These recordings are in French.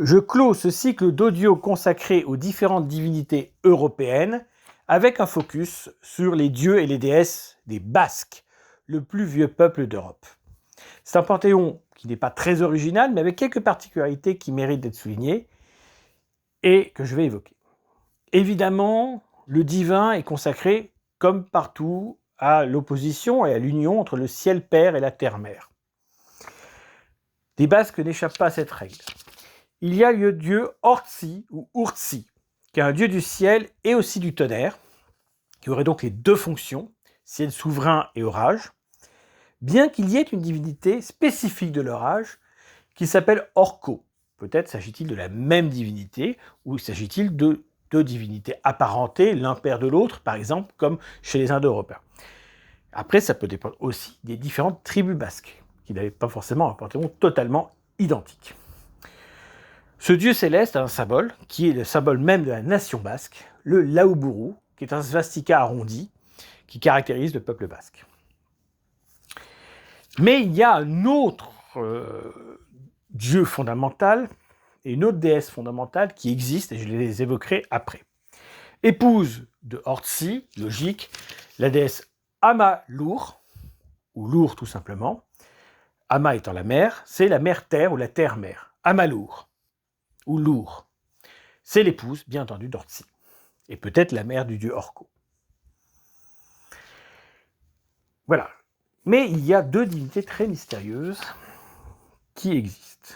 Je clôt ce cycle d'audio consacré aux différentes divinités européennes avec un focus sur les dieux et les déesses des Basques, le plus vieux peuple d'Europe. C'est un panthéon qui n'est pas très original, mais avec quelques particularités qui méritent d'être soulignées et que je vais évoquer. Évidemment, le divin est consacré, comme partout, à l'opposition et à l'union entre le ciel père et la terre mère. Les Basques n'échappent pas à cette règle. Il y a le dieu Ortsi ou Urtsi, qui est un dieu du ciel et aussi du tonnerre, qui aurait donc les deux fonctions, ciel souverain et orage, bien qu'il y ait une divinité spécifique de l'orage qui s'appelle Orko. Peut-être s'agit-il de la même divinité, ou s'agit-il de deux divinités apparentées, l'un père de l'autre, par exemple, comme chez les Indo-Européens. Après, ça peut dépendre aussi des différentes tribus basques, qui n'avaient pas forcément un panthéon totalement identique. Ce dieu céleste a un symbole, qui est le symbole même de la nation basque, le lauburu, qui est un svastika arrondi, qui caractérise le peuple basque. Mais il y a un autre dieu fondamental, et une autre déesse fondamentale qui existe, et je les évoquerai après. Épouse de Ortsi, logique, la déesse Ama-Lour, ou Lour tout simplement. Ama étant la mer, c'est la mer-terre ou la terre-mère. Ama-Lour, ou Lour. C'est l'épouse, bien entendu, d'Ortsi, et peut-être la mère du dieu Orko. Voilà. Mais il y a deux divinités très mystérieuses qui existent.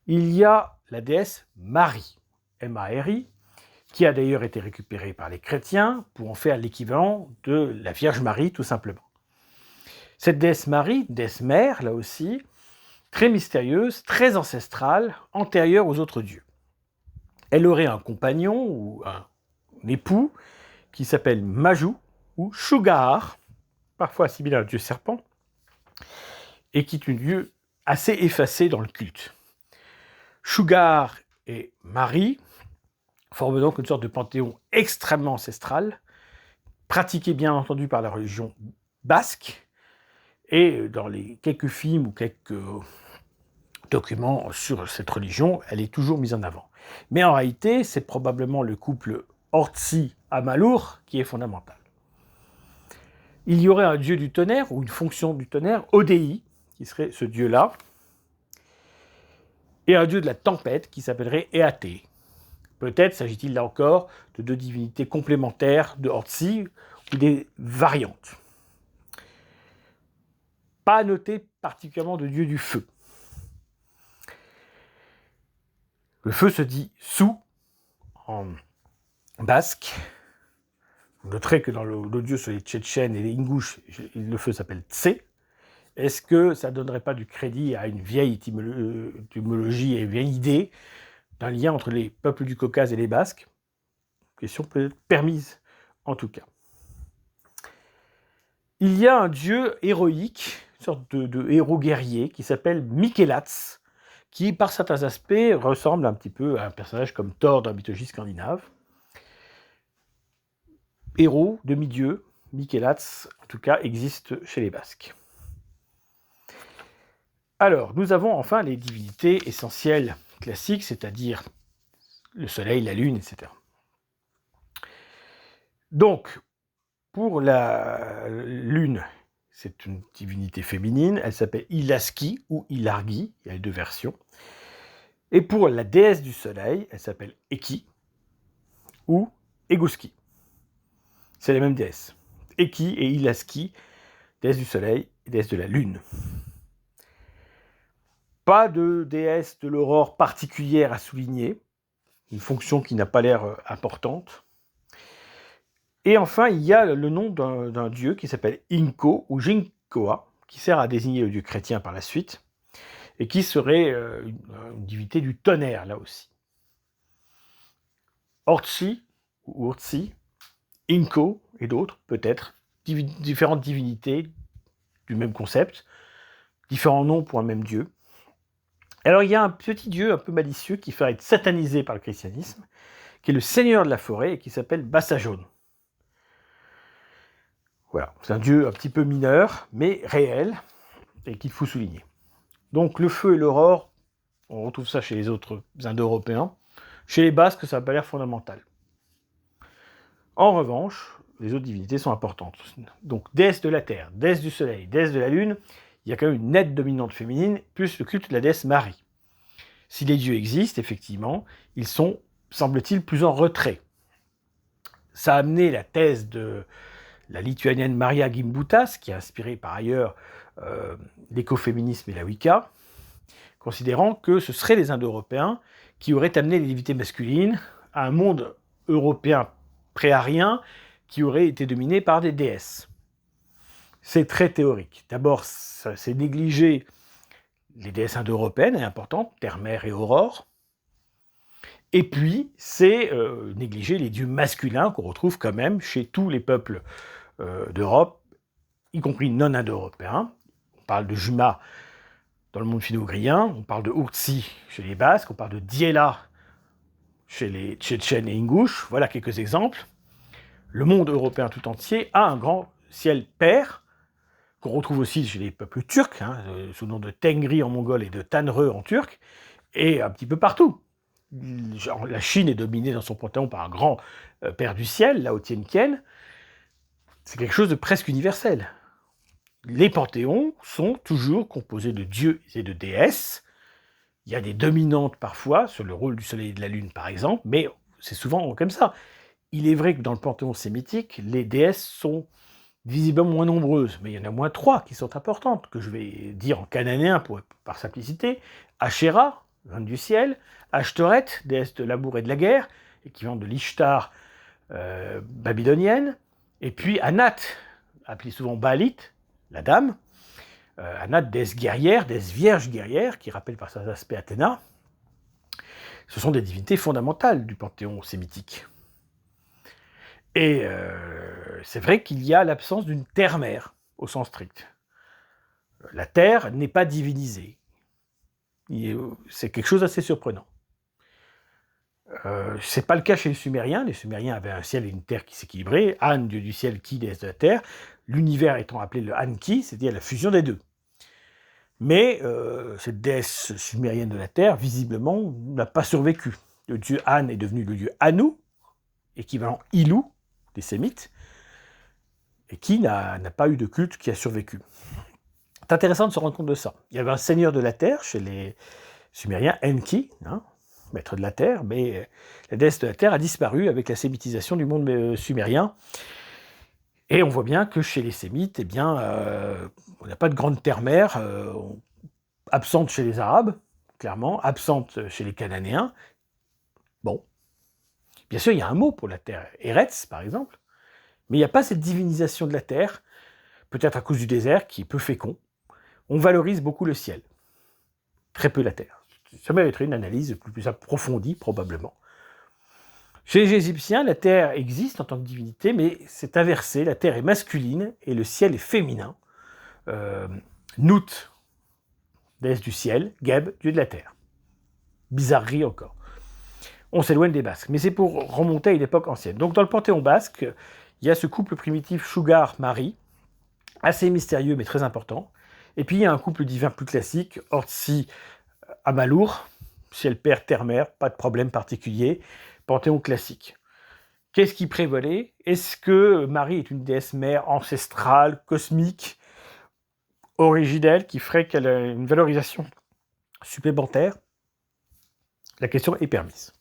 Il y a la déesse Marie, M-A-R-I, qui a d'ailleurs été récupérée par les chrétiens pour en faire l'équivalent de la Vierge Marie, tout simplement. Cette déesse Marie, déesse mère, là aussi, très mystérieuse, très ancestrale, antérieure aux autres dieux. Elle aurait un compagnon ou un époux qui s'appelle Maju ou Shugar, parfois assimilé à un dieu serpent, et qui est un dieu assez effacé dans le culte. Shugar et Marie forment donc une sorte de panthéon extrêmement ancestral, pratiqué bien entendu par la religion basque, et dans les quelques films ou quelques documents sur cette religion, elle est toujours mise en avant. Mais en réalité, c'est probablement le couple Ortsi-Amalour qui est fondamental. Il y aurait un dieu du tonnerre, ou une fonction du tonnerre, Odei, qui serait ce dieu-là, et un dieu de la tempête qui s'appellerait Eate. Peut-être s'agit-il là encore de deux divinités complémentaires de Ortsi ou des variantes. Pas noté particulièrement de dieu du feu. Le feu se dit Su en basque. Vous noterez que dans l'audio sur les Tchétchènes et les Ingouches, le feu s'appelle Tse. Est-ce que ça ne donnerait pas du crédit à une vieille étymologie et une vieille idée d'un lien entre les peuples du Caucase et les Basques? Question peut-être permise, en tout cas. Il y a un dieu héroïque, une sorte de héros guerrier, qui s'appelle Michélatz, qui, par certains aspects, ressemble un petit peu à un personnage comme Thor dans la mythologie scandinave. Héros, demi-dieu, Michélatz, en tout cas, existe chez les Basques. Alors, nous avons enfin les divinités essentielles classiques, c'est-à-dire le soleil, la lune, etc. Donc, pour la lune, c'est une divinité féminine, elle s'appelle Ilaski ou Ilargi, il y a les deux versions. Et pour la déesse du soleil, elle s'appelle Eki ou Eguski. C'est la même déesse. Eki et Ilaski, déesse du soleil et déesse de la lune. Pas de déesse de l'aurore particulière à souligner, une fonction qui n'a pas l'air importante. Et enfin, il y a le nom d'un dieu qui s'appelle Inko ou Jinkoa, qui sert à désigner le dieu chrétien par la suite, et qui serait une divinité du tonnerre, là aussi. Ortsi, ou Urtsi, Inko et d'autres, peut-être, différentes divinités du même concept, différents noms pour un même dieu. Alors il y a un petit dieu un peu malicieux qui ferait être satanisé par le christianisme, qui est le seigneur de la forêt et qui s'appelle Bassajaune. Voilà, c'est un dieu un petit peu mineur, mais réel, et qu'il faut souligner. Donc le feu et l'aurore, On retrouve ça chez les autres Indo-Européens. Chez les Basques, ça n'a pas l'air fondamental. En revanche, les autres divinités sont importantes. Donc, déesse de la terre, déesse du soleil, déesse de la lune, il y a quand même une nette dominante féminine, plus le culte de la déesse Marie. Si les dieux existent, effectivement, ils sont, semble-t-il, plus en retrait. Ça a amené la thèse de la lituanienne Maria Gimbutas, qui a inspiré par ailleurs l'écoféminisme et la Wicca, considérant que ce seraient les Indo-Européens qui auraient amené les divinités masculines à un monde européen pré-arien qui aurait été dominé par des déesses. C'est très théorique. D'abord, c'est négliger les déesses indo-européennes, importantes, Terre, Mère et Aurore. Et puis, c'est négliger les dieux masculins qu'on retrouve quand même chez tous les peuples d'Europe, y compris non indo-européens. On parle de Juma dans le monde finno-ugrien, on parle de Urtsi chez les Basques, on parle de Diela chez les Tchétchènes et Ingouches. Voilà quelques exemples. Le monde européen tout entier a un grand ciel père, qu'on retrouve aussi chez les peuples turcs, sous le nom de Tengri en mongol et de Tanrı en turc, et un petit peu partout. La Chine est dominée dans son panthéon par un grand père du ciel, Lao Tianqian. C'est quelque chose de presque universel. Les panthéons sont toujours composés de dieux et de déesses. Il y a des dominantes parfois, sur le rôle du soleil et de la lune par exemple, mais c'est souvent comme ça. Il est vrai que dans le panthéon sémitique, les déesses sont visiblement moins nombreuses, mais il y en a au moins 3 qui sont importantes, que je vais dire en cananéen par simplicité. Asherah, reine du ciel, Ashtoreth, déesse de l'amour et de la guerre, équivalent de l'Ishtar babylonienne, et puis Anat, appelée souvent Baalit, la dame, Anat, déesse guerrière, déesse vierge guerrière, qui rappelle par ses aspects Athéna. Ce sont des divinités fondamentales du panthéon sémitique. Et c'est vrai qu'il y a l'absence d'une terre-mère, au sens strict. La terre n'est pas divinisée. C'est quelque chose d'assez surprenant. C'est pas le cas chez les Sumériens. Les Sumériens avaient un ciel et une terre qui s'équilibraient. An, dieu du ciel, Ki, déesse de la terre. L'univers étant appelé le Anki, c'est-à-dire la fusion des deux. Mais cette déesse sumérienne de la terre, visiblement, n'a pas survécu. Le dieu An est devenu le dieu Anu, équivalent Ilu, des Sémites, et qui n'a pas eu de culte qui a survécu. C'est intéressant de se rendre compte de ça. Il y avait un seigneur de la terre chez les Sumériens, Enki, maître de la terre, mais la déesse de la terre a disparu avec la sémitisation du monde sumérien. Et on voit bien que chez les Sémites, on n'a pas de grande terre-mère, absente chez les Arabes, clairement, absente chez les Cananéens. Bon. Bien sûr, il y a un mot pour la terre, Eretz, par exemple, mais il n'y a pas cette divinisation de la terre, peut-être à cause du désert, qui est peu fécond. On valorise beaucoup le ciel, très peu la terre. Ça mériterait une analyse plus approfondie, probablement. Chez les Égyptiens, la terre existe en tant que divinité, mais c'est inversé. La terre est masculine et le ciel est féminin. Nout, déesse du ciel, Geb, dieu de la terre. Bizarrerie encore. On s'éloigne des Basques, mais c'est pour remonter à une époque ancienne. Donc dans le panthéon basque, il y a ce couple primitif Sugar-Marie, assez mystérieux mais très important. Et puis il y a un couple divin plus classique, Ortsi-Amalur, ciel père, terre mère, pas de problème particulier, panthéon classique. Qu'est-ce qui prévalait? Est-ce que Marie est une déesse mère ancestrale, cosmique, originelle, qui ferait qu'elle a une valorisation supplémentaire? La question est permise.